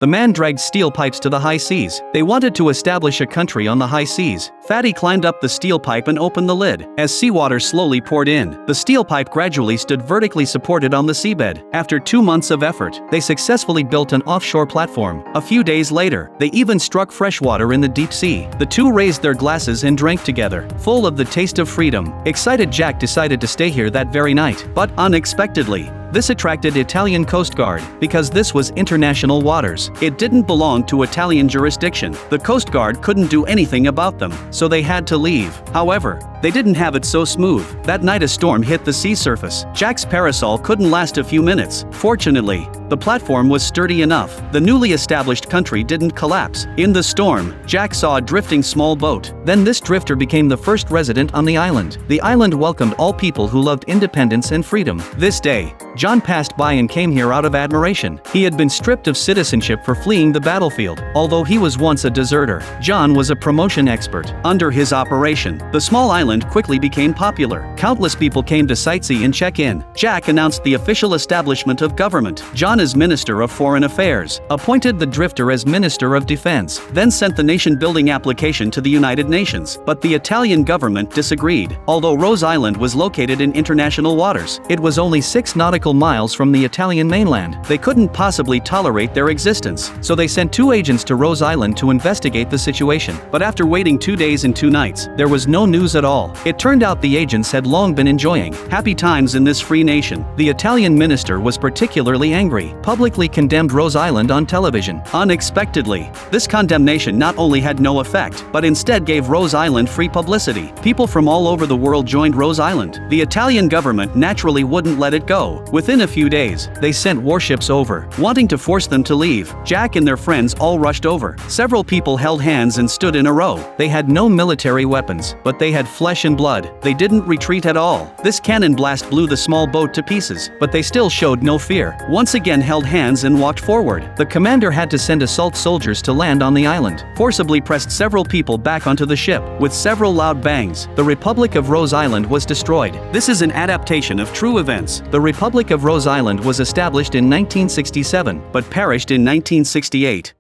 The man dragged steel pipes to the high seas. They wanted to establish a country on the high seas. Fatty climbed up the steel pipe and opened the lid. As seawater slowly poured in, the steel pipe gradually stood vertically supported on the seabed. After 2 months of effort, they successfully built an offshore platform. A few days later, they even struck fresh water in the deep sea. The two raised their glasses and drank together, full of the taste of freedom. Excited, Jack decided to stay here that very night. But unexpectedly, this attracted Italian Coast Guard, because this was international waters. It didn't belong to Italian jurisdiction. The Coast Guard couldn't do anything about them, so they had to leave. However, they didn't have it so smooth. That night a storm hit the sea surface. Jack's parasol couldn't last a few minutes. Fortunately, the platform was sturdy enough. The newly established country didn't collapse. In the storm, Jack saw a drifting small boat. Then this drifter became the first resident on the island. The island welcomed all people who loved independence and freedom. This day, John passed by and came here out of admiration. He had been stripped of citizenship for fleeing the battlefield. Although he was once a deserter, John was a promotion expert. Under his operation, the small island quickly became popular. Countless people came to sightsee and check in. Jack announced the official establishment of government. John as Minister of Foreign Affairs, appointed the drifter as Minister of Defense, then sent the nation-building application to the United Nations. But the Italian government disagreed. Although Rose Island was located in international waters, it was only 6 nautical miles from the Italian mainland. They couldn't possibly tolerate their existence, so they sent 2 agents to Rose Island to investigate the situation. But after waiting 2 days and 2 nights, there was no news at all. It turned out the agents had long been enjoying happy times in this free nation. The Italian minister was particularly angry, publicly condemned Rose Island on television. Unexpectedly, this condemnation not only had no effect, but instead gave Rose Island free publicity. People from all over the world joined Rose Island. The Italian government naturally wouldn't let it go. Within a few days, they sent warships over, wanting to force them to leave. Jack and their friends all rushed over. Several people held hands and stood in a row. They had no military weapons, but they had flesh and blood. They didn't retreat at all. This cannon blast blew the small boat to pieces, but they still showed no fear. Once again held hands and walked forward. The commander had to send assault soldiers to land on the island, forcibly pressed several people back onto the ship. With several loud bangs, the Republic of Rose Island was destroyed. This is an adaptation of true events. The Republic of Rose Island was established in 1967, but perished in 1968.